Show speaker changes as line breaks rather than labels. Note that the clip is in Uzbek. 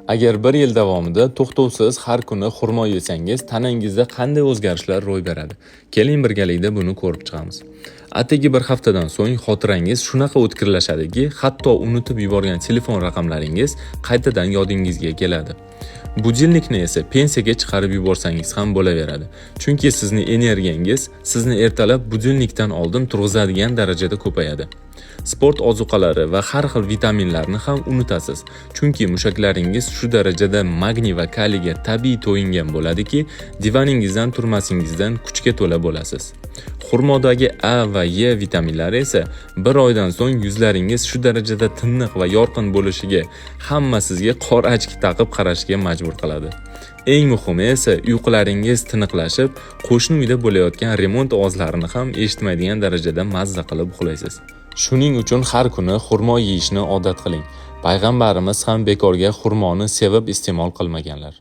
Agar bir yil davomida to'xtovsiz har kuni xurmo yesangiz, tanangizda qanday o'zgarishlar ro'y beradi? Keling birgalikda buni ko'rib chiqamiz. Atigi bir haftadan so'ng xotirangiz shunaqa o'tkirlashadiki, hatto unutib yuborgan telefon raqamlaringiz qaytadan yodingizga keladi. Budilnikni esa pensiyaga chiqarib yuborsangiz ham bo'laveradi. Chunki sizni energiyangiz sizni ertalab budilnikdan oldin turg'izadigan darajada ko'payadi. Sport ozuqalari va har xil vitaminlarni ham unutasiz. Chunki mushaklaringiz shu darajada magniy va kaliyga tabiiy to'yingan bo'ladiki, divaningizdan turmasingizdan kuchga to'la bo'lasiz. Xurmodagi A va E vitaminlari esa bir oydan so'ng yuzlaringiz shu darajada tiniq va yorqin bo'lishiga, hamma sizga qora ochki taqib qarashga majbur qiladi. Eng muhimi esa uyqularingiz tiniqlashib, qo'shni uyda bo'layotgan remont ovozlarini ham eshitmaydigan darajada mazza qilib uxlaysiz. Shuning uchun har kuni xurmo yeyishni odat qiling. Payg'ambarimiz ham bekorga xurmoni sevib iste'mol qilmaganlar.